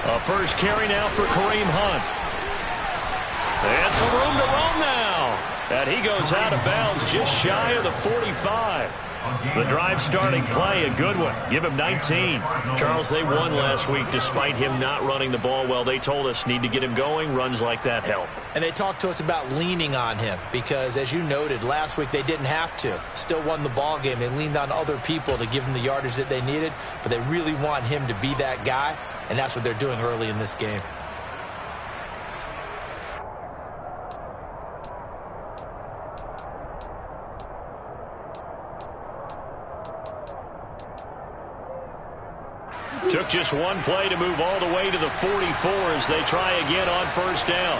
A first carry now for Kareem Hunt. And some room to roam now. And he goes out of bounds just shy of the 45. The drive starting play, a good one. Give him 19. Charles, they won last week despite him not running the ball well. They told us need to get him going. Runs like that help. And they talked to us about leaning on him because, as you noted, last week they didn't have to. Still won the ball game. They leaned on other people to give them the yardage that they needed, but they really want him to be that guy, and that's what they're doing early in this game. Took just one play to move all the way to the 44 as they try again on first down.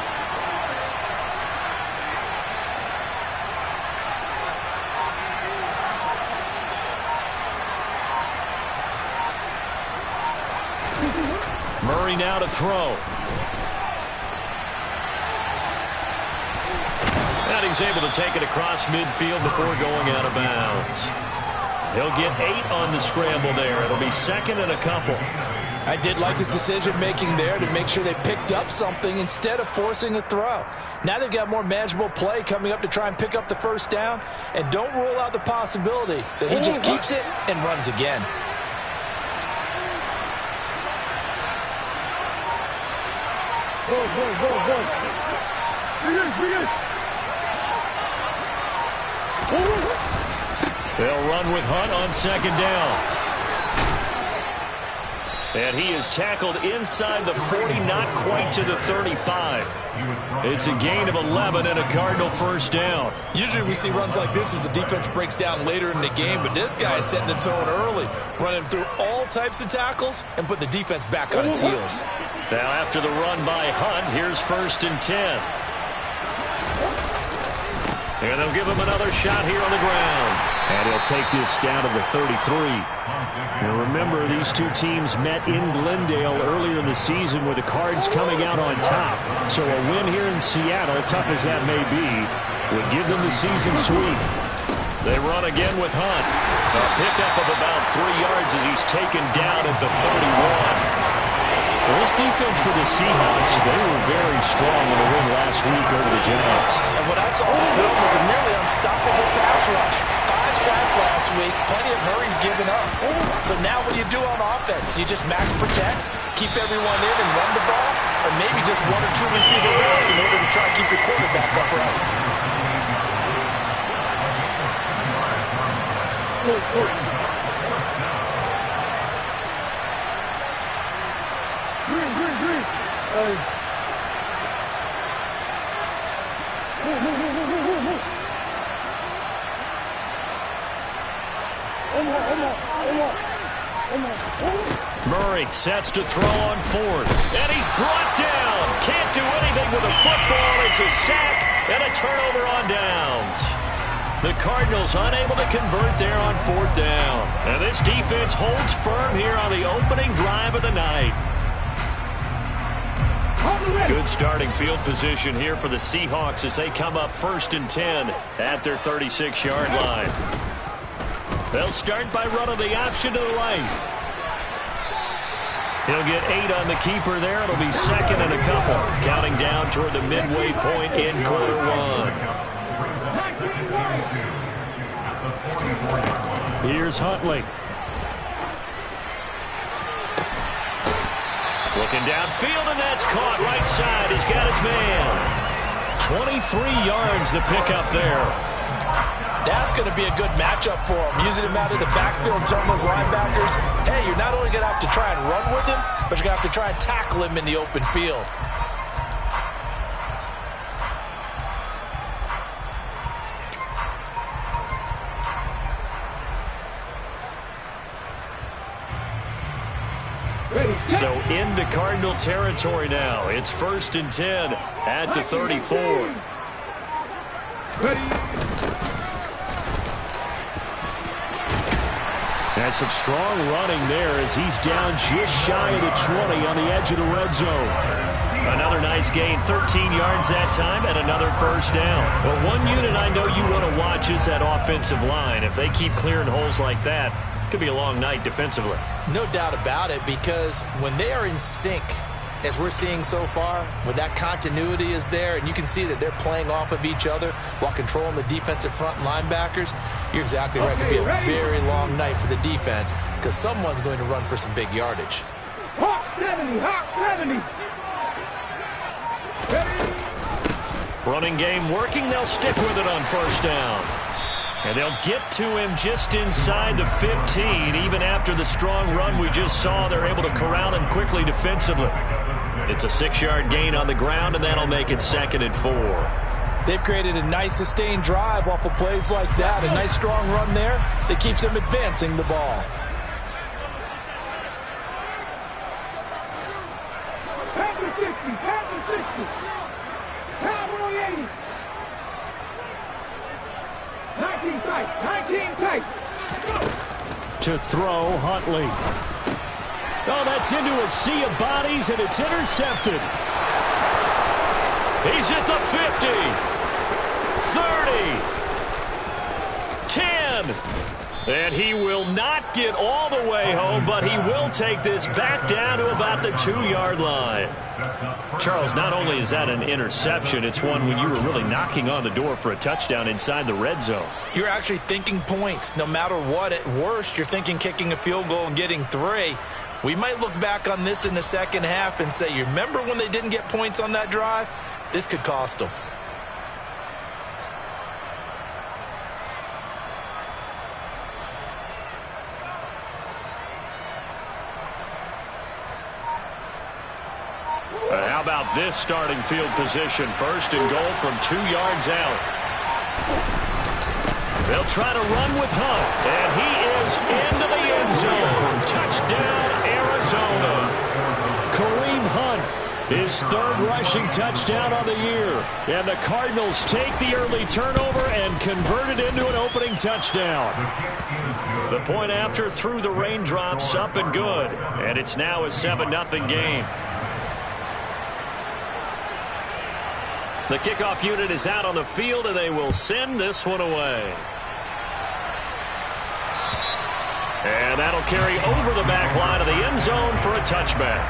Murray now to throw. And he's able to take it across midfield before going out of bounds. He'll get 8 on the scramble there. It'll be second and a couple. I did like his decision-making there to make sure they picked up something instead of forcing a throw. Now they've got more manageable play coming up to try and pick up the first down. And don't rule out the possibility that he just keeps it and runs again. They'll run with Hunt on second down. And he is tackled inside the 40, not quite to the 35. It's a gain of 11 and a Cardinal first down. Usually we see runs like this as the defense breaks down later in the game, but this guy is setting the tone early, running through all types of tackles and put the defense back on its heels. Now after the run by Hunt, here's first and 10. And they'll give him another shot here on the ground. And he'll take this down to the 33. Now remember, these two teams met in Glendale earlier in the season with the Cards coming out on top. So a win here in Seattle, tough as that may be, would give them the season sweep. They run again with Hunt. A pickup of about 3 yards as he's taken down at the 31. Well, this defense for the Seahawks, they were very strong in the win last week over the Giants. And what I saw on film was a nearly unstoppable pass rush. 5 sacks last week, plenty of hurries given up. So now what do you do on offense? You just max protect, keep everyone in and run the ball, or maybe just 1 or 2 receiver routes in order to try and keep your quarterback upright. Murray sets to throw on fourth. And he's brought down. Can't do anything with a football. It's a sack and a turnover on downs. The Cardinals unable to convert there on fourth down. And this defense holds firm here on the opening drive of the night. Good starting field position here for the Seahawks as they come up first and 10 at their 36-yard line. They'll start by running the option to the right. He'll get 8 on the keeper there. It'll be second and a couple. Counting down toward the midway point in quarter one. Here's Huntley. Looking downfield, and that's caught right side. He's got his man. 23 yards the pickup there. That's going to be a good matchup for him. Using him out of the backfield, telling those linebackers, hey, you're not only going to have to try and run with him, but you're going to have to try and tackle him in the open field. So into Cardinal territory now. It's first and 10 at the 34. And some strong running there as he's down just shy of the 20 on the edge of the red zone. Another nice gain, 13 yards that time, and another first down. Well, one unit I know you want to watch is that offensive line. If they keep clearing holes like that, it could be a long night defensively. No doubt about it, because when they are in sync, as we're seeing so far, when that continuity is there, and you can see that they're playing off of each other while controlling the defensive front linebackers, you're exactly right. It could be a very long night for the defense, because someone's going to run for some big yardage. Hawk 70, Hawk 70. Running game working. They'll stick with it on first down. And they'll get to him just inside the 15. Even after the strong run we just saw, they're able to corral him quickly defensively. It's a 6-yard gain on the ground, and that'll make it 2nd and 4. They've created a nice sustained drive off of plays like that. A nice strong run there that keeps them advancing the ball. Pass the 60, pass the 60. Cowboy 80. 19 tight, 19 tight. To throw, Huntley. Oh, that's into a sea of bodies, and it's intercepted. He's at the 50, 30, 10. And he will not get all the way home, but he will take this back down to about the 2-yard line. Charles, not only is that an interception, it's one when you were really knocking on the door for a touchdown inside the red zone. You're actually thinking points. No matter what, at worst, you're thinking kicking a field goal and getting 3. We might look back on this in the second half and say, you remember when they didn't get points on that drive? This could cost them. How about this starting field position? 1st and goal from 2 yards out. They'll try to run with Hunt, and he is into the end zone. Touchdown, Arizona. Kareem Hunt, his 3rd rushing touchdown on the year. And the Cardinals take the early turnover and convert it into an opening touchdown. The point after through the raindrops, up and good. And it's now a 7-0 game. The kickoff unit is out on the field, and they will send this one away. And that'll carry over the back line of the end zone for a touchback.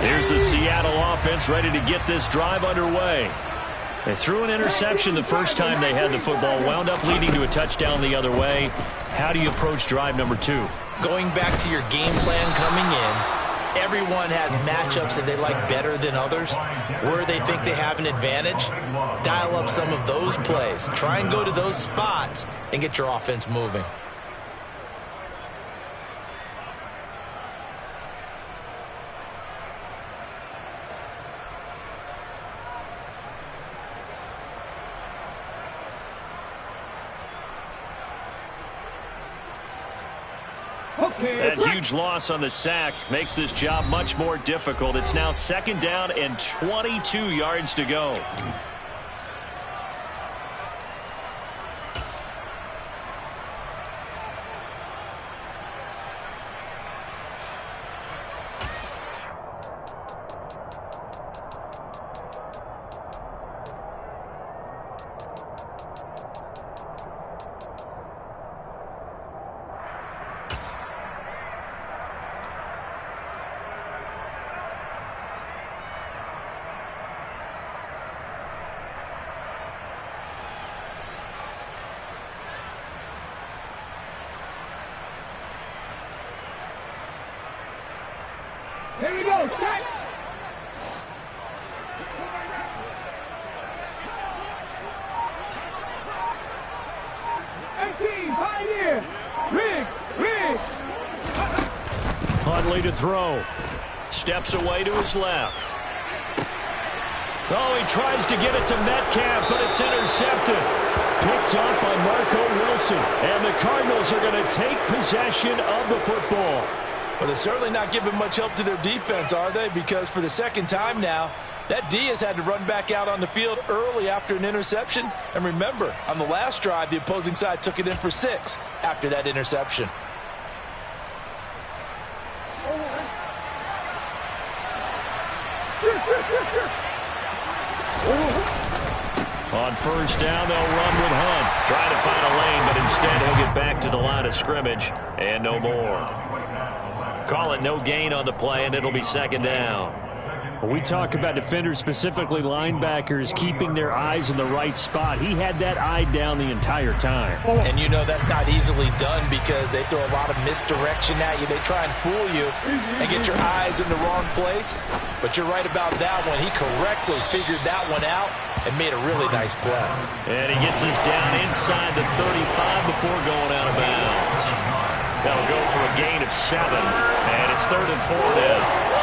Here's the Seattle offense ready to get this drive underway. They threw an interception the first time they had the football, wound up leading to a touchdown the other way. How do you approach drive number 2? Going back to your game plan coming in, everyone has matchups that they like better than others. Where they think they have an advantage, dial up some of those plays. Try and go to those spots and get your offense moving. That huge loss on the sack makes this job much more difficult. It's now 2nd down and 22 yards to go. Here we go, set. Pioneer. Riggs. Huntley to throw. Steps away to his left. Oh, he tries to get it to Metcalf, but it's intercepted. Picked up by Marco Wilson. And the Cardinals are going to take possession of the football. Well, they're certainly not giving much help to their defense, are they? Because for the second time now, that D has had to run back out on the field early after an interception. And remember, on the last drive, the opposing side took it in for 6 after that interception. On first down, they'll run with Hunt. Trying to find a lane, but instead he'll get back to the line of scrimmage. And no more. Call it no gain on the play, and it'll be second down. We talk about defenders, specifically linebackers, keeping their eyes in the right spot. He had that eye down the entire time. And you know that's not easily done because they throw a lot of misdirection at you. They try and fool you and get your eyes in the wrong place. But you're right about that one. He correctly figured that one out and made a really nice play. And he gets us down inside the 35 before going out of bounds. That'll go for a gain of 7. And it's 3rd and 4 now.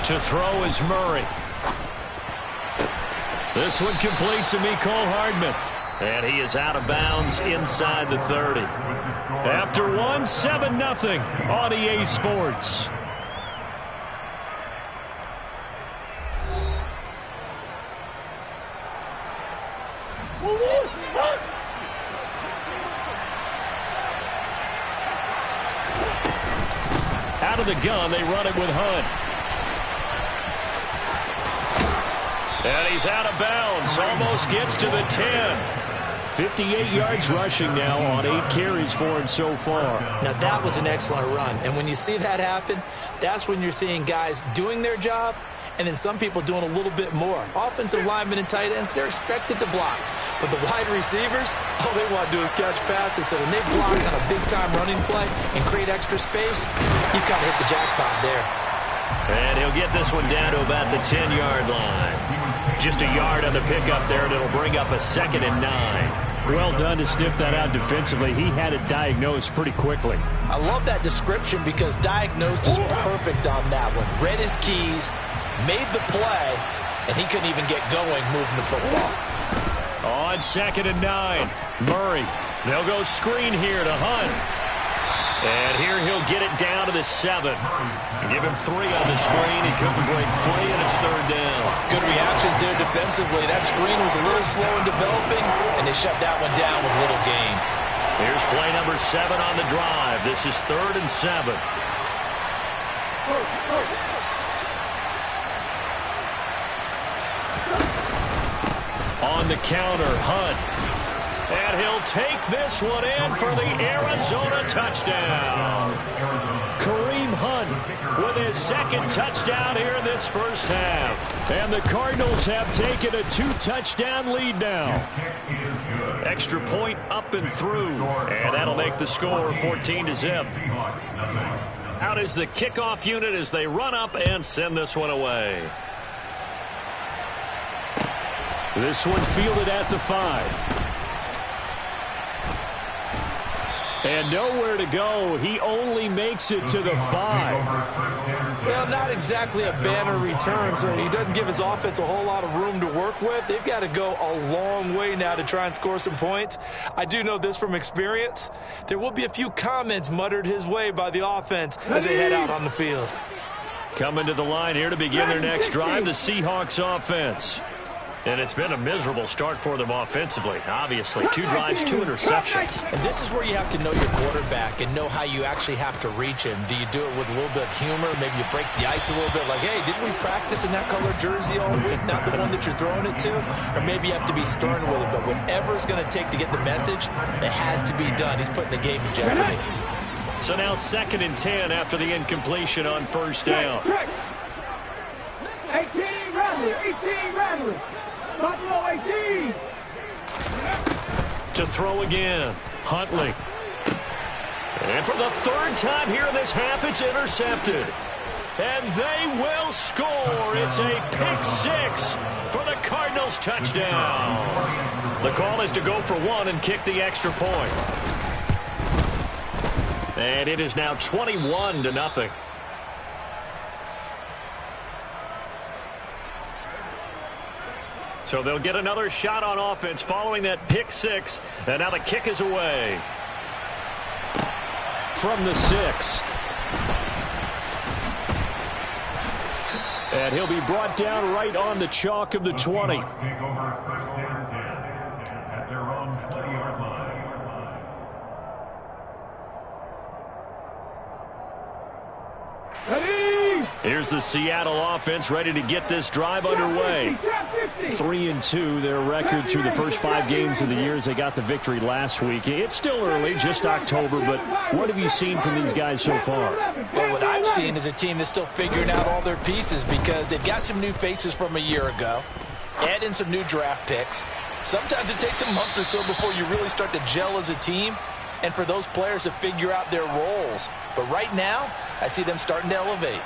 To throw is Murray. This one complete to Mecole Hardman. And he is out of bounds inside the 30. After 1, 7-0 on EA Sports. Out of the gun, they run it with Hunt. And he's out of bounds. Almost gets to the 10. 58 yards rushing now on 8 carries for him so far. Now, that was an excellent run. And when you see that happen, that's when you're seeing guys doing their job and then some people doing a little bit more. Offensive linemen and tight ends, they're expected to block. But the wide receivers, all they want to do is catch passes. So when they block on a big-time running play and create extra space, you've got to hit the jackpot there. And he'll get this one down to about the 10-yard line. Just a yard on the pickup there, and it'll bring up a 2nd and 9. Well done to sniff that out defensively. He had it diagnosed pretty quickly. I love that description because diagnosed is perfect on that one. Read his keys, made the play, and he couldn't even get going moving the football. On 2nd and 9, Murray. They'll go screen here to Hunt. And here he'll get it down to the 7. Give him 3 on the screen. He couldn't break free, and it's 3rd down. Good reactions there defensively. That screen was a little slow in developing, and they shut that one down with little gain. Here's play number 7 on the drive. This is 3rd and 7. On the counter, Hunt. And he'll take this one in for the Arizona touchdown. Kareem Hunt with his 2nd touchdown here in this first half. And the Cardinals have taken a 2-touchdown lead now. Extra point up and through. And that'll make the score 14-0. Out is the kickoff unit as they run up and send this one away. This one fielded at the 5. And nowhere to go. He only makes it to the 5. Well, not exactly a banner return, so he doesn't give his offense a whole lot of room to work with. They've got to go a long way now to try and score some points. I do know this from experience. There will be a few comments muttered his way by the offense as they head out on the field. Coming to the line here to begin their next drive, the Seahawks offense. And it's been a miserable start for them offensively, obviously. 2 drives, 2 interceptions. And this is where you have to know your quarterback and know how you actually have to reach him. Do you do it with a little bit of humor? Maybe you break the ice a little bit like, hey, didn't we practice in that color jersey all week? Not the one that you're throwing it to? Or maybe you have to be stern with it. But whatever it's going to take to get the message, it has to be done. He's putting the game in jeopardy. So now 2nd and 10 after the incompletion on first down. 18 Rattler, 18 Rattler. Buffalo 18. To throw again, Huntley. And for the 3rd time here in this half, it's intercepted. And they will score. It's a pick 6 for the Cardinals touchdown. The call is to go for 1 and kick the extra point. And it is now 21-0. So they'll get another shot on offense following that pick six. And now the kick is away. From the 6. And he'll be brought down right on the chalk of the 20. Here's the Seattle offense ready to get this drive underway. 3-2 their record through the first 5 games of the year as they got the victory last week. It's still early, just October, but what have you seen from these guys so far? Well, what I've seen is a team that's still figuring out all their pieces because they've got some new faces from a year ago, add in some new draft picks. Sometimes it takes a month or so before you really start to gel as a team and for those players to figure out their roles. But right now, I see them starting to elevate.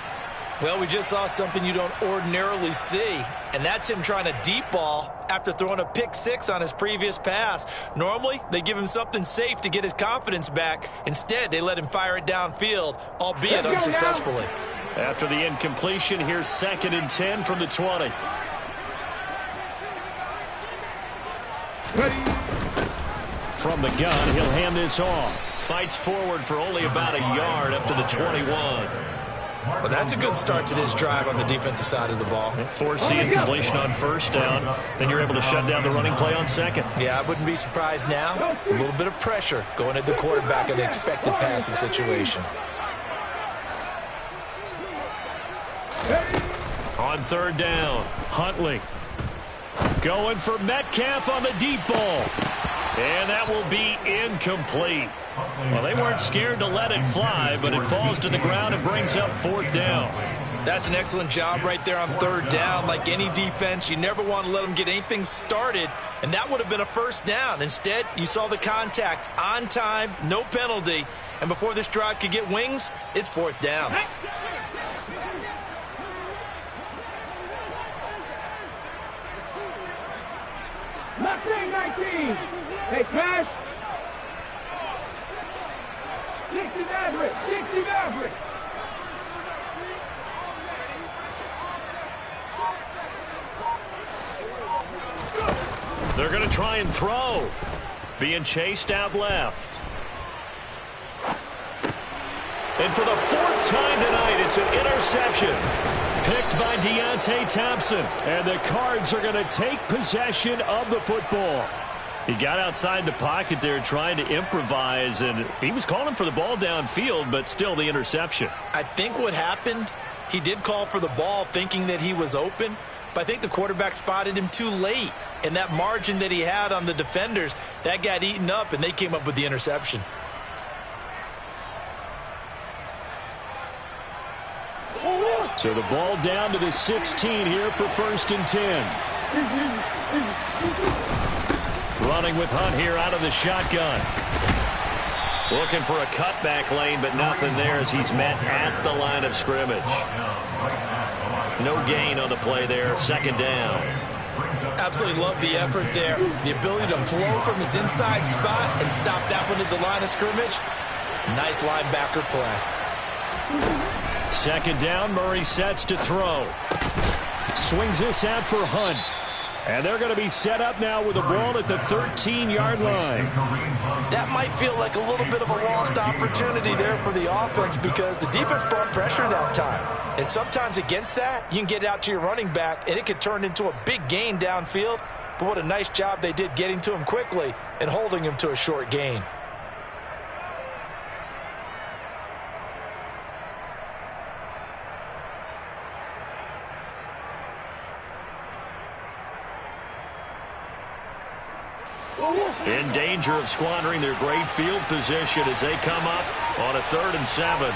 Well, we just saw something you don't ordinarily see, and that's him trying to deep ball after throwing a pick 6 on his previous pass. Normally, they give him something safe to get his confidence back. Instead, they let him fire it downfield, albeit unsuccessfully. After the incompletion, here's 2nd and 10 from the 20. From the gun, he'll hand this off. Fights forward for only about a yard up to the 21. Well, that's a good start to this drive on the defensive side of the ball. Force the incompletion on 1st down. Then you're able to shut down the running play on 2nd. Yeah, I wouldn't be surprised now. A little bit of pressure going at the quarterback in an expected passing situation. On 3rd down, Huntley going for Metcalf on the deep ball. And that will be incomplete. Well, they weren't scared to let it fly, but it falls to the ground and brings up 4th down. That's an excellent job right there on 3rd down. Like any defense, you never want to let them get anything started, and that would have been a 1st down. Instead, you saw the contact on time, no penalty, and before this drive could get wings, it's 4th down. Mustang 19. Hey, Cash. 60 Maverick. 60 Maverick. They're going to try and throw. Being chased out left. And for the 4th time tonight, it's an interception. Picked by Deontay Thompson. And the Cards are going to take possession of the football. He got outside the pocket there trying to improvise, and he was calling for the ball downfield, but still the interception. I think what happened, he did call for the ball thinking that he was open, but I think the quarterback spotted him too late. And that margin that he had on the defenders, that got eaten up, and they came up with the interception. So the ball down to the 16 here for 1st and 10. Running with Hunt here out of the shotgun. Looking for a cutback lane, but nothing there as he's met at the line of scrimmage. No gain on the play there, 2nd down. Absolutely love the effort there. The ability to flow from his inside spot and stop that one at the line of scrimmage. Nice linebacker play. 2nd down, Murray sets to throw. Swings this out for Hunt. And they're going to be set up now with the ball at the 13-yard line. That might feel like a little bit of a lost opportunity there for the offense because the defense brought pressure that time. And sometimes against that, you can get out to your running back, and it could turn into a big gain downfield. But what a nice job they did getting to him quickly and holding him to a short gain. In danger of squandering their great field position as they come up on a 3rd and 7.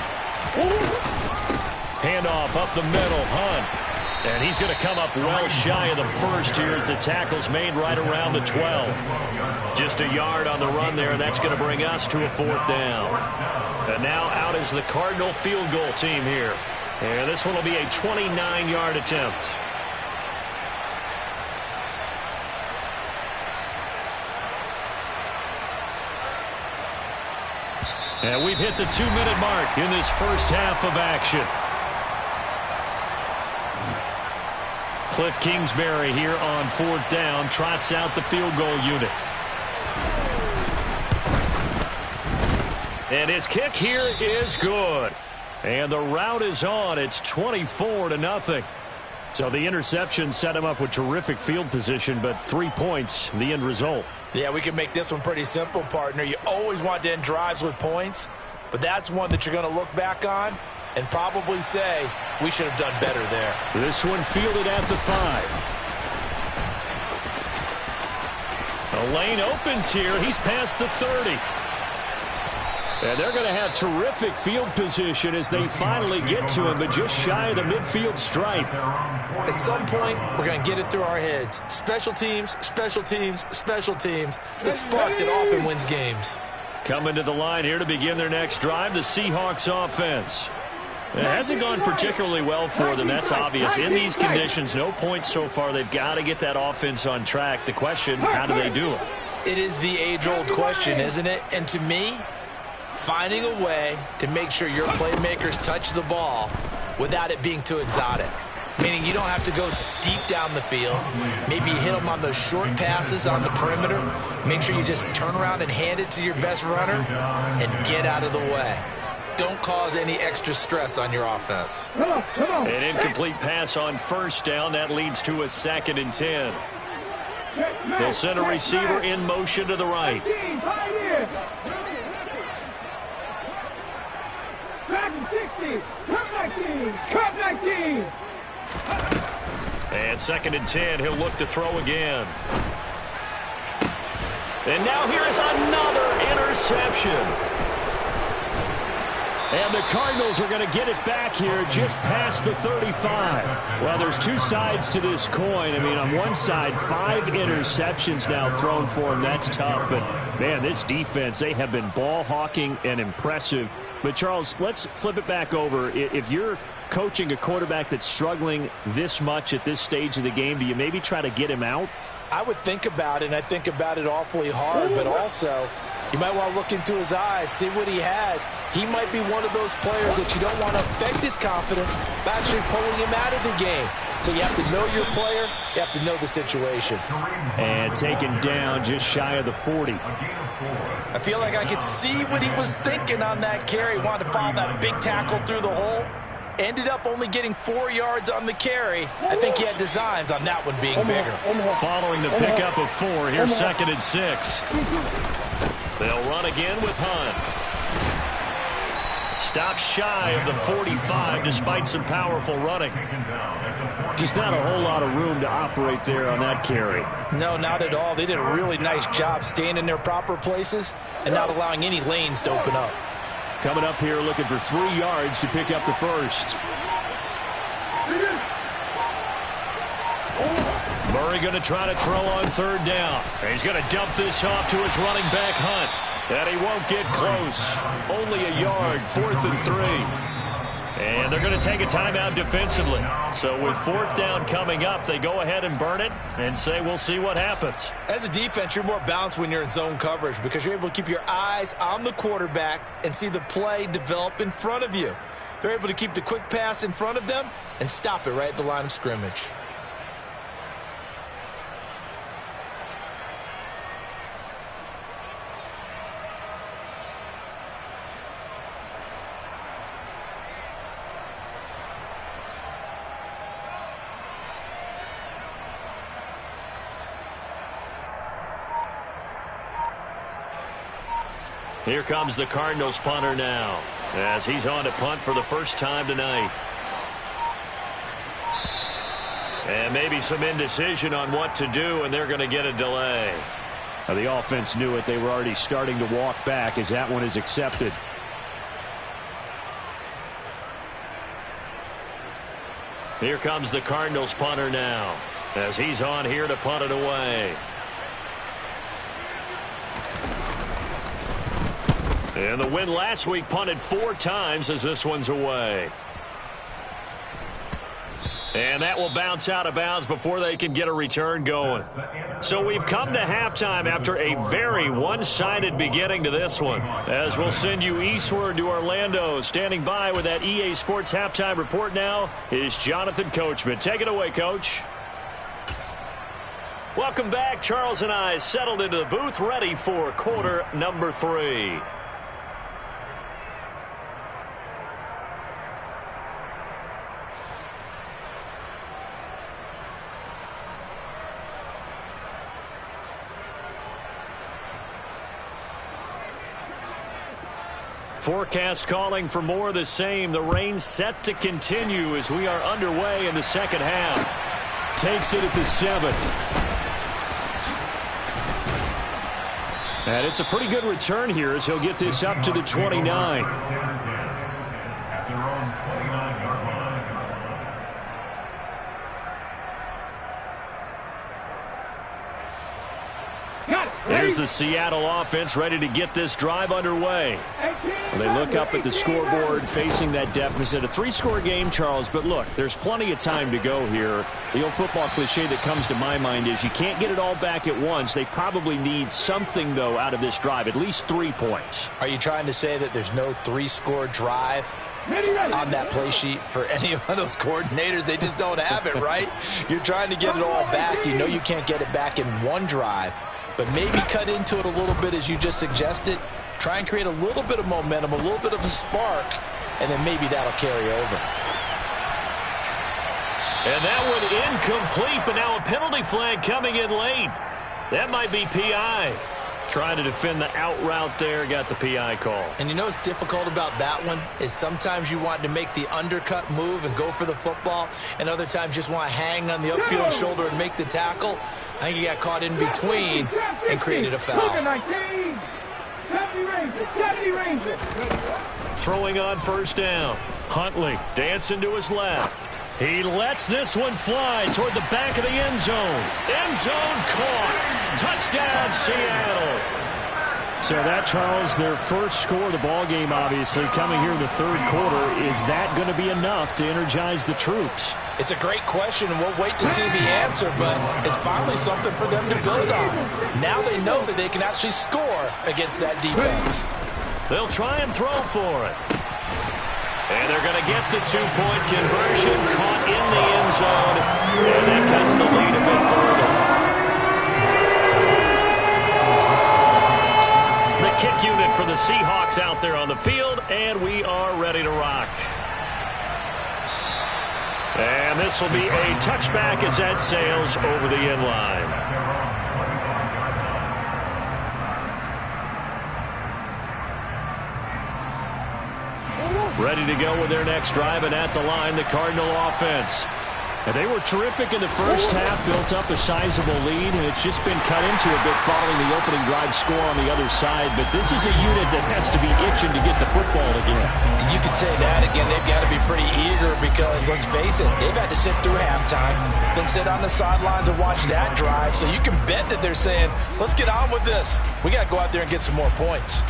Handoff up the middle, Hunt. And he's going to come up well shy of the 1st here as the tackle's made right around the 12. Just a yard on the run there, and that's going to bring us to a 4th down. And now out is the Cardinal field goal team here. And this one will be a 29-yard attempt. And we've hit the 2-minute mark in this first half of action. Cliff Kingsbury here on 4th down, trots out the field goal unit. And his kick here is good. And the route is on. It's 24-0. So the interception set him up with terrific field position, but 3 points, the end result. Yeah, we can make this one pretty simple, partner. You always want to end drives with points, but that's one that you're going to look back on and probably say, we should have done better there. This one fielded at the 5. The lane opens here. He's past the 30. And they're going to have terrific field position as they finally get to him, but just shy of the midfield stripe. At some point, we're going to get it through our heads. Special teams, special teams, special teams. The spark that often wins games. Coming to the line here to begin their next drive, the Seahawks offense. It hasn't gone particularly well for them, that's obvious. In these conditions, no points so far. They've got to get that offense on track. The question, how do they do it? It is the age-old question, isn't it? And to me, finding a way to make sure your playmakers touch the ball without it being too exotic. Meaning you don't have to go deep down the field. Maybe you hit them on those short passes on the perimeter. Make sure you just turn around and hand it to your best runner and get out of the way. Don't cause any extra stress on your offense. An incomplete pass on 1st down. That leads to a 2nd and 10. They'll send a receiver in motion to the right. And 2nd and 10, he'll look to throw again. And now here's another interception. And the Cardinals are going to get it back here just past the 35. Well, there's two sides to this coin. I mean, on one side, 5 interceptions now thrown for him. That's tough. But, man, this defense, they have been ball hawking and impressive. But, Charles, let's flip it back over. If you're coaching a quarterback that's struggling this much at this stage of the game, do you maybe try to get him out? I would think about it, and I think about it awfully hard, but also you might want to look into his eyes, see what he has. He might be one of those players that you don't want to affect his confidence by actually pulling him out of the game. So you have to know your player, you have to know the situation. And taken down just shy of the 40. I feel like I could see what he was thinking on that carry. Wanted to follow that big tackle through the hole. Ended up only getting 4 yards on the carry. I think he had designs on that one being bigger. Following the pickup of 4, here's 2nd and 6. They'll run again with Hunt. Stops shy of the 45 despite some powerful running. Just not a whole lot of room to operate there on that carry. No, not at all. They did a really nice job staying in their proper places and not allowing any lanes to open up. Coming up here looking for 3 yards to pick up the first. Murray going to try to throw on 3rd down. He's going to dump this off to his running back, Hunt. And he won't get close. Only a yard, 4th and 3. And they're going to take a timeout defensively. So with 4th down coming up, they go ahead and burn it and say we'll see what happens. As a defense, you're more balanced when you're in zone coverage because you're able to keep your eyes on the quarterback and see the play develop in front of you. They're able to keep the quick pass in front of them and stop it right at the line of scrimmage. Here comes the Cardinals punter now as he's on to punt for the first time tonight. And maybe some indecision on what to do, and they're going to get a delay. Now, the offense knew it. They were already starting to walk back as that one is accepted. Here comes the Cardinals punter now as he's on here to punt it away. And the win last week punted 4 times as this one's away. And that will bounce out of bounds before they can get a return going. So we've come to halftime after a very one-sided beginning to this one. As we'll send you eastward to Orlando. Standing by with that EA Sports halftime report now is Jonathan Coachman. Take it away, Coach. Welcome back. Charles and I settled into the booth, ready for quarter number 3. Forecast calling for more of the same. The rain set to continue as we are underway in the second half. Takes it at the 7th. And it's a pretty good return here as he'll get this up to the 29. There's the Seattle offense ready to get this drive underway. They look up at the scoreboard facing that deficit. A 3-score game, Charles, but look, there's plenty of time to go here. The old football cliche that comes to my mind is you can't get it all back at once. They probably need something, though, out of this drive, at least 3 points. Are you trying to say that there's no 3-score drive on that play sheet for any of those coordinators? They just don't have it, right? You're trying to get it all back. You know you can't get it back in one drive. But maybe cut into it a little bit as you just suggested. Try and create a little bit of momentum, a little bit of a spark, and then maybe that'll carry over. And that one incomplete, but now a penalty flag coming in late. That might be PI. Trying to defend the out route there, got the PI call. And you know what's difficult about that one is sometimes you want to make the undercut move and go for the football, and other times just want to hang on the upfield shoulder and make the tackle. I think he got caught in between and created a foul. Throwing on first down. Huntley dancing to his left. He lets this one fly toward the back of the end zone. End zone caught. Touchdown, Seattle. So that, Charles, their first score of the ball game, obviously, coming here in the third quarter. Is that going to be enough to energize the troops? It's a great question, and we'll wait to see the answer, but it's finally something for them to build on. Now they know that they can actually score against that defense. They'll try and throw for it. And they're going to get the 2-point conversion, caught in the end zone, and that cuts the lead a bit further. The kick unit for the Seahawks out there on the field, and we are ready to rock. And this will be a touchback as that sails over the end line. Ready to go with their next drive, and at the line, the Cardinal offense. And they were terrific in the first half, built up a sizable lead, and it's just been cut into a bit following the opening drive score on the other side. But this is a unit that has to be itching to get the football again. You could say that again. They've got to be pretty eager because, let's face it, they've had to sit through halftime, then sit on the sidelines and watch that drive. So you can bet that they're saying, let's get on with this. We got to go out there and get some more points.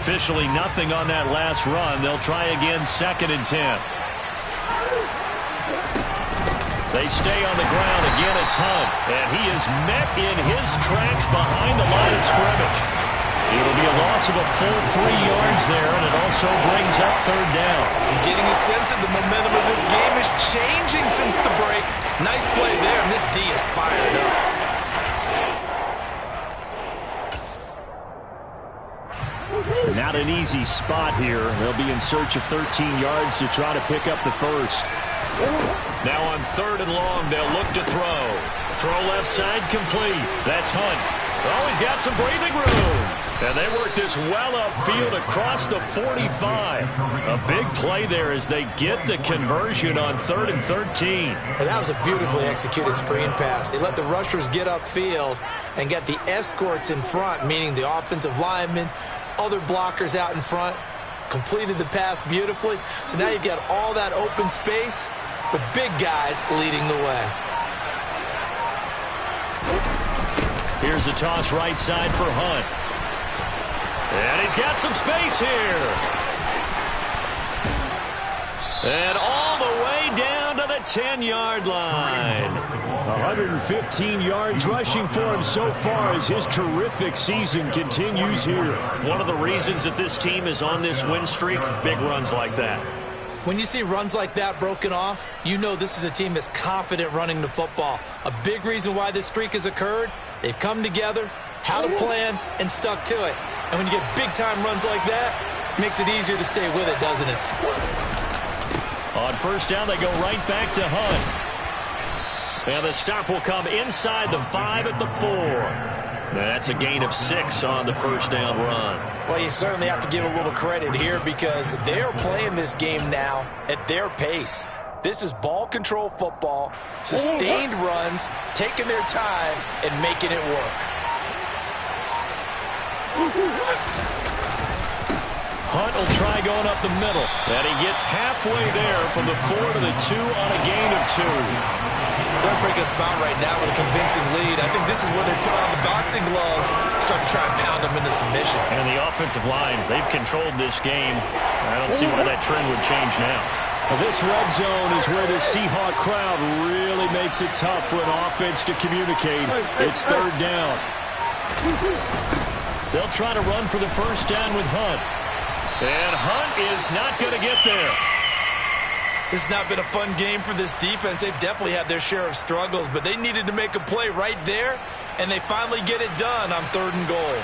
Officially nothing on that last run. They'll try again, 2nd and 10. They stay on the ground. Again, it's Hunt. And he is met in his tracks behind the line of scrimmage. It'll be a loss of a full 3 yards there, and it also brings up 3rd down. I'm getting a sense that the momentum of this game is changing since the break. Nice play there, and this D is fired up. Not an easy spot here. They'll be in search of 13 yards to try to pick up the first. Now on 3rd and long, they'll look to throw. Throw left side complete. That's Hunt. Oh, he's got some breathing room. And they work this well upfield across the 45. A big play there as they get the conversion on 3rd and 13. And that was a beautifully executed screen pass. They let the rushers get upfield and get the escorts in front, meaning the offensive linemen, other blockers out in front, completed the pass beautifully. So now you've got all that open space with big guys leading the way. Here's a toss right side for Hunt. And he's got some space here. And all the way down to the 10-yard line. 115 yards rushing for him so far as his terrific season continues here. One of the reasons that this team is on this win streak, big runs like that. When you see runs like that broken off, you know this is a team that's confident running the football. A big reason why this streak has occurred, they've come together, how to plan, and stuck to it. And when you get big-time runs like that, it makes it easier to stay with it, doesn't it? On first down, they go right back to Hunt. And the stop will come inside the 5 at the 4. That's a gain of 6 on the first down run. Well, you certainly have to give a little credit here because they are playing this game now at their pace. This is ball control football, sustained runs, taking their time, and making it work. Hunt will try going up the middle. And he gets halfway there from the 4 to the 2 on a gain of 2. They're breaking a spot right now with a convincing lead. I think this is where they put on the boxing gloves, start to try and pound them into submission. And the offensive line, they've controlled this game. I don't see why that trend would change now. Well, this red zone is where the Seahawk crowd really makes it tough for an offense to communicate. It's third down. They'll try to run for the first down with Hunt. And Hunt is not going to get there. This has not been a fun game for this defense. They've definitely had their share of struggles, but they needed to make a play right there, and they finally get it done on 3rd and goal.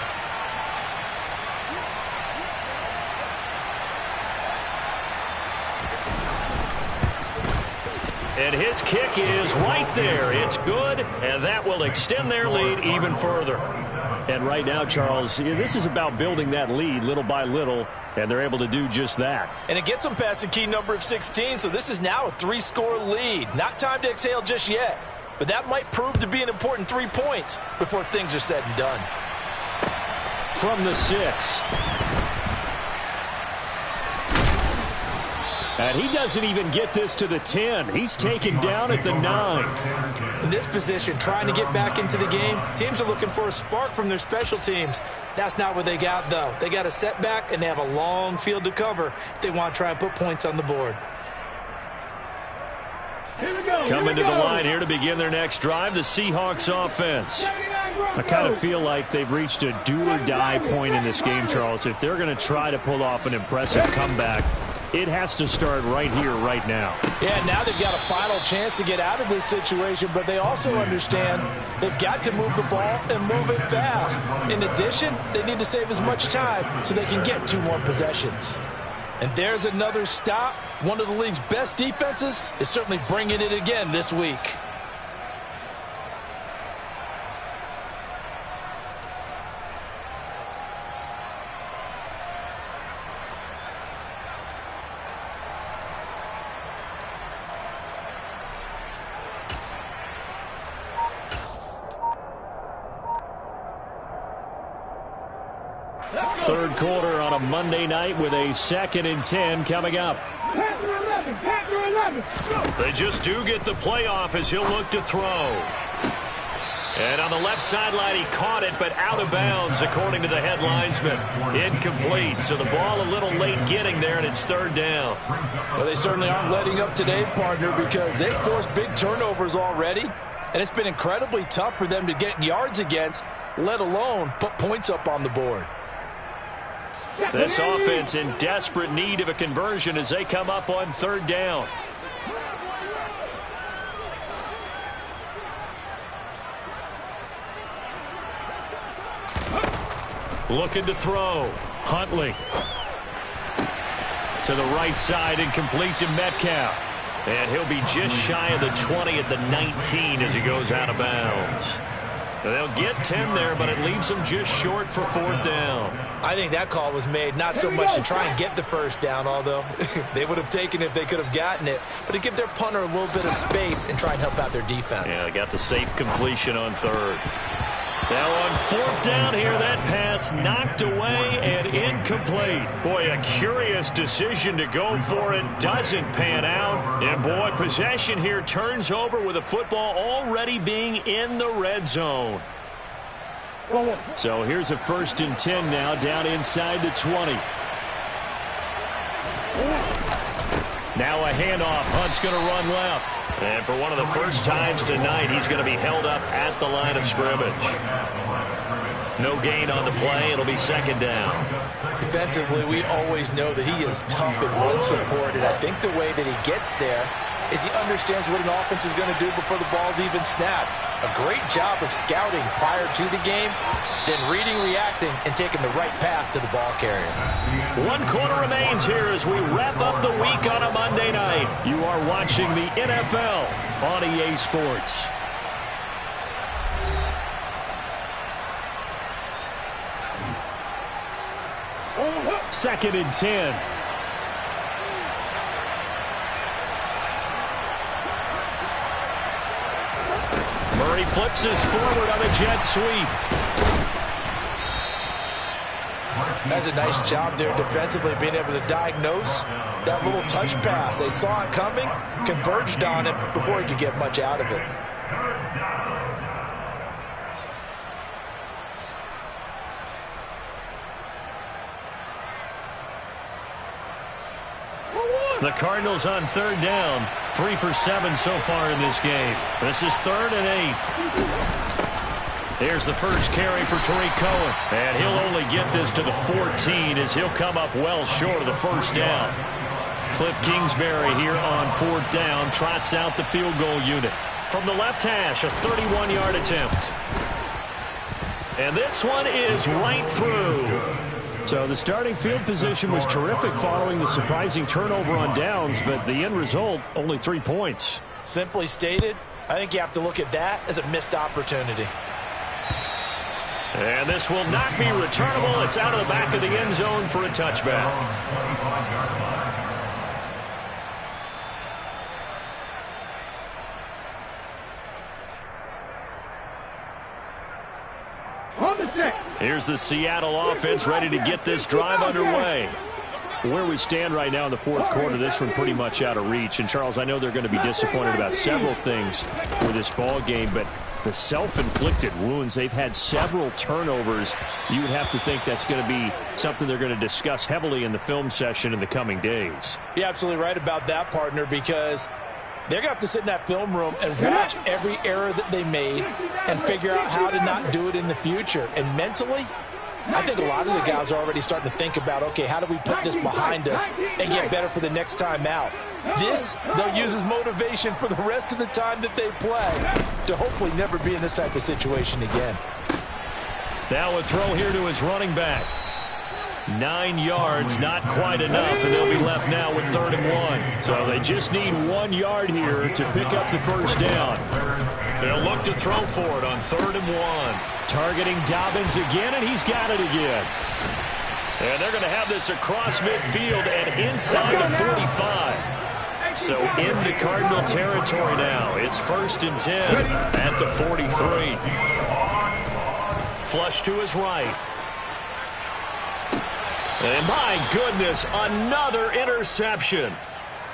And his kick is right there. It's good, and that will extend their lead even further. And right now, Charles, this is about building that lead little by little, and they're able to do just that. And it gets them past the key number of 16, so this is now a 3-score lead. Not time to exhale just yet, but that might prove to be an important 3 points before things are said and done. From the 6. And he doesn't even get this to the 10. He's taken down at the 9. In this position, trying to get back into the game, teams are looking for a spark from their special teams. That's not what they got, though. They got a setback, and they have a long field to cover if they want to try and put points on the board. Coming to the line here to begin their next drive, the Seahawks offense. I kind of feel like they've reached a do-or-die point in this game, Charles. If they're going to try to pull off an impressive comeback, it has to start right here, right now. Yeah, now they've got a final chance to get out of this situation, but they also understand they've got to move the ball and move it fast. In addition, they need to save as much time so they can get 2 more possessions. And there's another stop. One of the league's best defenses is certainly bringing it again this week. Third quarter on a Monday night with a 2nd and 10 coming up. They just do get the playoff as he'll look to throw. And on the left sideline, he caught it, but out of bounds, according to the head linesman. Incomplete, so the ball a little late getting there, and it's 3rd down. Well, they certainly aren't letting up today, partner, because they've forced big turnovers already, and it's been incredibly tough for them to get yards against, let alone put points up on the board. This offense in desperate need of a conversion as they come up on 3rd down. Looking to throw. Huntley. To the right side and complete to Metcalf. And he'll be just shy of the 20 at the 19 as he goes out of bounds. They'll get 10 there, but it leaves them just short for 4th down. I think that call was made not so much to try and get the first down, although they would have taken it if they could have gotten it, but to give their punter a little bit of space and try and help out their defense. Yeah, they got the safe completion on 3rd. Now on 4th down here, that pass knocked away and incomplete. Boy, a curious decision to go for it. Doesn't pan out. And boy, possession here turns over with the football already being in the red zone. So here's a 1st and 10 now down inside the 20. Now a handoff. Hunt's going to run left. And for one of the first times tonight, he's going to be held up at the line of scrimmage. No gain on the play. It'll be second down. Defensively, we always know that he is tough and run support, and I think the way that he gets there is he understands what an offense is going to do before the ball's even snapped. A great job of scouting prior to the game, then reading, reacting, and taking the right path to the ball carrier. 1 quarter remains here as we wrap up the week on a Monday night. You are watching the NFL on EA Sports. Second and 10. Murray flips us forward on a jet sweep. That's a nice job there defensively, being able to diagnose that little touch pass. They saw it coming, converged on it before he could get much out of it. The Cardinals on third down. 3 for 7 so far in this game. This is 3rd and 8. Here's the first carry for Tariq Cohen. And he'll only get this to the 14 as he'll come up well short of the first down. Cliff Kingsbury here on 4th down. Trots out the field goal unit. From the left hash, a 31-yard attempt. And this one is right through. So the starting field position was terrific following the surprising turnover on downs, but the end result, only 3 points. Simply stated, I think you have to look at that as a missed opportunity. And this will not be returnable. It's out of the back of the end zone for a touchback. Here's the Seattle offense ready to get this drive underway. Where we stand right now in the 4th quarter, this one pretty much out of reach. And, Charles, I know they're going to be disappointed about several things for this ball game, but the self-inflicted wounds, they've had several turnovers. You would have to think that's going to be something they're going to discuss heavily in the film session in the coming days. You're absolutely right about that, partner, because they're going to have to sit in that film room and watch every error that they made and figure out how to not do it in the future. And mentally, I think a lot of the guys are already starting to think about, okay, how do we put this behind us and get better for the next time out? This, they'll use as motivation for the rest of the time that they play to hopefully never be in this type of situation again. Now a throw here to his running back. 9 yards, not quite enough, and they'll be left now with 3rd and 1. So they just need 1 yard here to pick up the first down. They'll look to throw for it on 3rd and 1. Targeting Dobbins again, and he's got it again. And they're going to have this across midfield and inside the 45. So into Cardinal territory now. It's 1st and 10 at the 43. Flush to his right. And my goodness, another interception.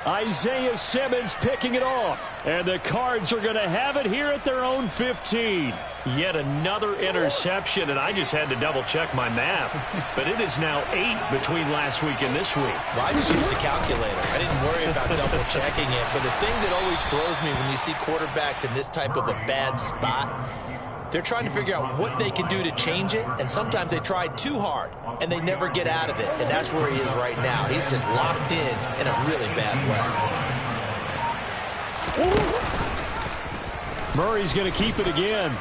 Isaiah Simmons picking it off. And the Cards are going to have it here at their own 15. Yet another interception, and I just had to double-check my math. But it is now 8 between last week and this week. Well, I just used a calculator. I didn't worry about double-checking it. But the thing that always throws me when you see quarterbacks in this type of a bad spot, they're trying to figure out what they can do to change it, and sometimes they try too hard, and they never get out of it, and that's where he is right now. He's just locked in a really bad way. Murray's going to keep it again.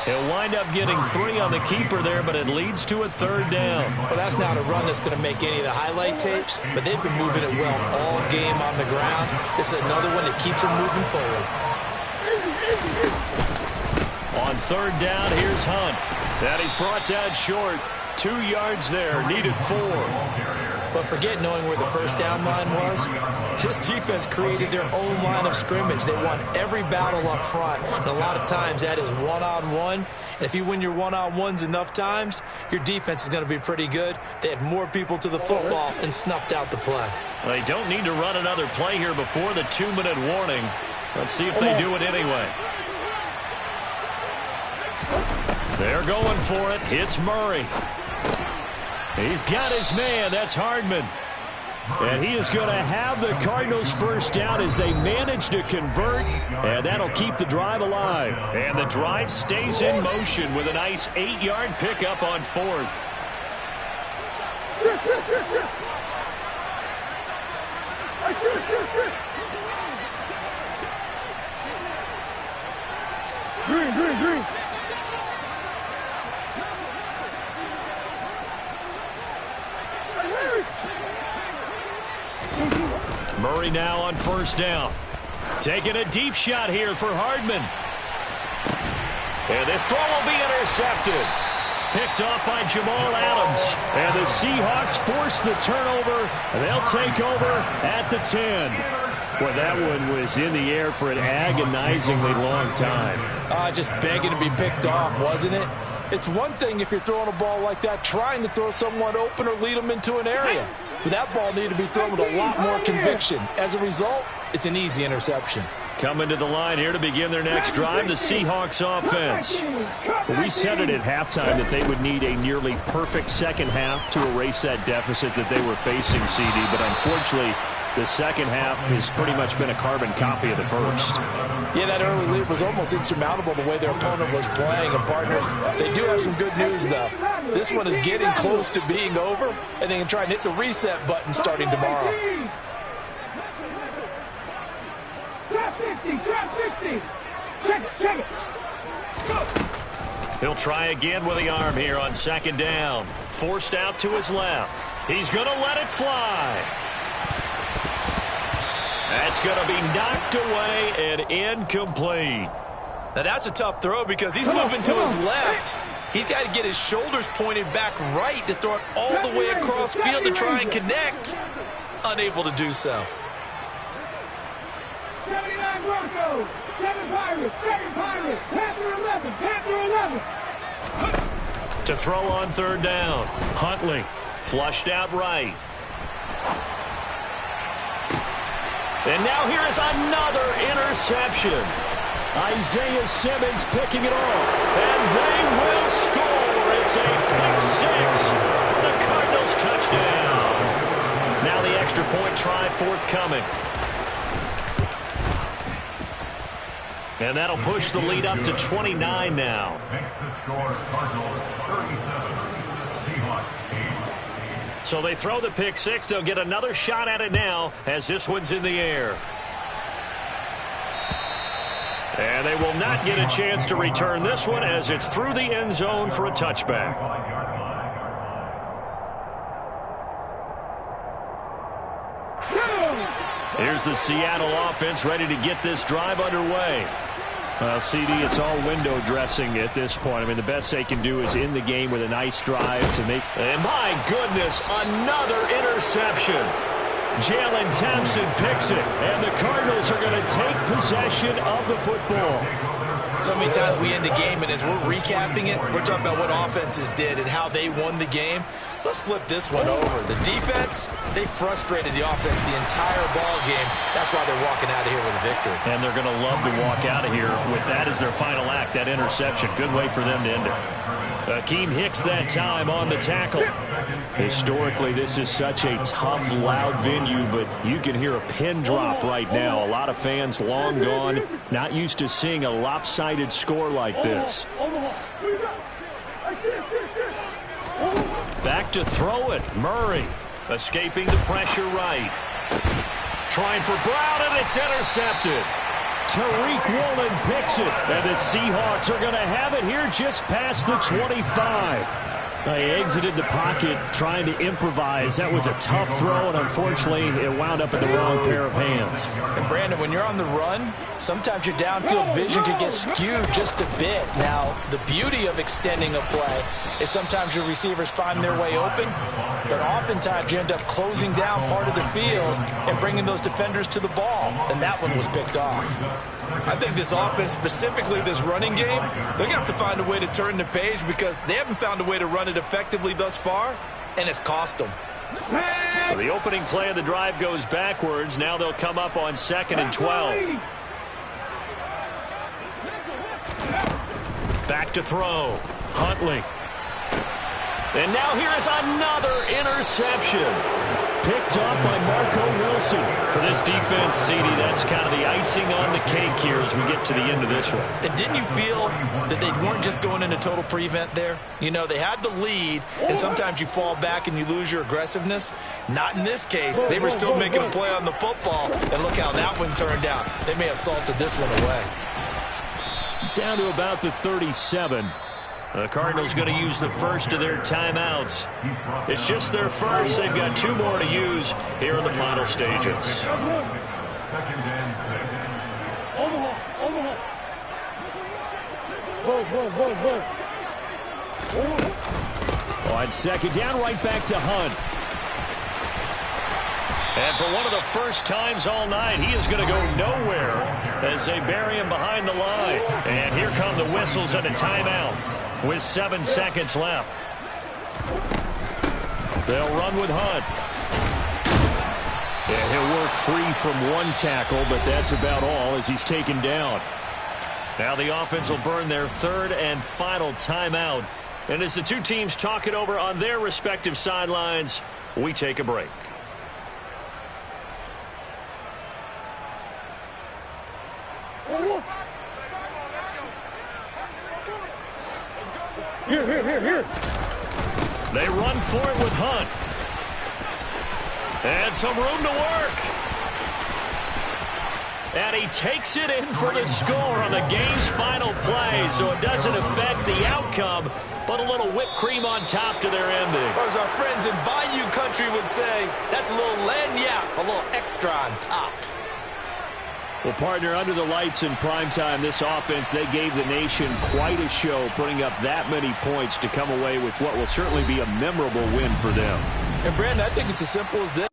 He'll wind up getting 3 on the keeper there, but it leads to a 3rd down. Well, that's not a run that's going to make any of the highlight tapes, but they've been moving it well all game on the ground. This is another one that keeps them moving forward. On 3rd down, here's Hunt. That he's brought down short. 2 yards there, needed 4. But forget knowing where the first down line was. This defense created their own line of scrimmage. They won every battle up front, and a lot of times that is one-on-one. And if you win your one-on-ones enough times, your defense is going to be pretty good. They had more people to the football and snuffed out the play. They don't need to run another play here before the 2-minute warning. Let's see if they do it anyway. They're going for it. It's Murray. He's got his man. That's Hardman. And he is going to have the Cardinals first down as they manage to convert, and that'll keep the drive alive. And the drive stays in motion with a nice 8-yard pickup on 4th. Green. Murray now on first down. Taking a deep shot here for Hardman. And this throw will be intercepted. Picked off by Jamal Adams. And the Seahawks force the turnover. They'll take over at the 10. Well, that one was in the air for an agonizingly long time. Just begging to be picked off, wasn't it? It's one thing if you're throwing a ball like that, trying to throw someone open or lead them into an area. But that ball needed to be thrown with a lot more conviction. As a result, it's an easy interception. Coming to the line here to begin their next drive, the Seahawks offense. Well, we said it at halftime that they would need a nearly perfect second half to erase that deficit that they were facing, CD. But unfortunately, the second half has pretty much been a carbon copy of the first. Yeah, that early lead was almost insurmountable the way their opponent was playing. And, partner, they do have some good news, though. This one is getting close to being over, and they can try and hit the reset button starting tomorrow. Trap 50. Check it. He'll try again with the arm here on second down. Forced out to his left. He's going to let it fly. That's going to be knocked away and incomplete. Now that's a tough throw because he's moving to his left. He's got to get his shoulders pointed back right to throw it all the way across field to try and connect. Unable to do so. 79 Broncos, 7 Pirates, Panther 11. To throw on third down. Huntley flushed out right. And now here is another interception. Isaiah Simmons picking it off. And they will score. It's a pick six for the Cardinals touchdown. Now the extra point try forthcoming. And that'll push the lead up to 29 now. Makes the score Cardinals 37, Seahawks 8. So they throw the pick six. They'll get another shot at it now as this one's in the air. And they will not get a chance to return this one as it's through the end zone for a touchback. Here's the Seattle offense ready to get this drive underway. Well, CD, it's all window dressing at this point. I mean, the best they can do is in the game with a nice drive to make. And my goodness, another interception. Jalen Thompson picks it, and the Cardinals are going to take possession of the football. So many times we end the game, and as we're recapping it, we're talking about what offenses did and how they won the game. Let's flip this one over. The defense, they frustrated the offense the entire ball game. That's why they're walking out of here with a victory. And they're going to love to walk out of here with that as their final act, that interception. Good way for them to end it. Akeem Hicks that time on the tackle. Historically, this is such a tough, loud venue, but you can hear a pin drop right now. A lot of fans long gone, not used to seeing a lopsided score like this. Back to throw it. Murray escaping the pressure right. Trying for Brown, and it's intercepted. Tariq Woolen picks it, and the Seahawks are going to have it here just past the 25. They exited the pocket trying to improvise. That was a tough throw, and unfortunately, it wound up in the wrong pair of hands. And, Brandon, when you're on the run, sometimes your downfield vision can get skewed just a bit. Now, the beauty of extending a play is sometimes your receivers find their way open, but oftentimes you end up closing down part of the field and bringing those defenders to the ball, and that one was picked off. I think this offense, specifically this running game, they're going to have to find a way to turn the page because they haven't found a way to run it effectively thus far, and it's cost them. So the opening play of the drive goes backwards. Now they'll come up on 2nd and 12. Back to throw. Huntley. And now here is another interception. picked off by Marco Wilson. For this defense, CD, that's kind of the icing on the cake here as we get to the end of this one. And didn't you feel that they weren't just going into total prevent there? You know, they had the lead, and sometimes you fall back and you lose your aggressiveness. Not in this case. They were still making a play on the football, and look how that one turned out. They may have salted this one away. Down to about the 37. The Cardinals going to use the first of their timeouts. It's just their first. They've got 2 more to use here in the final stages. 2nd and 6. Omaha. On 2nd down, right back to Hunt. And for one of the first times all night, he is going to go nowhere as they bury him behind the line. And here come the whistles and a timeout with 7 seconds left. They'll run with Hunt. And he'll work free from 1 tackle, but that's about all as he's taken down. Now the offense will burn their 3rd and final timeout. And as the 2 teams talk it over on their respective sidelines, we take a break. Here. They run for it with Hunt. And some room to work. And he takes it in for the score on the game's final play, so it doesn't affect the outcome, but a little whipped cream on top to their ending. Or as our friends in Bayou Country would say, that's a little lagniappe, a little extra on top. Well, partner, under the lights in primetime, this offense, they gave the nation quite a show, putting up that many points to come away with what will certainly be a memorable win for them. And, Brandon, I think it's as simple as this.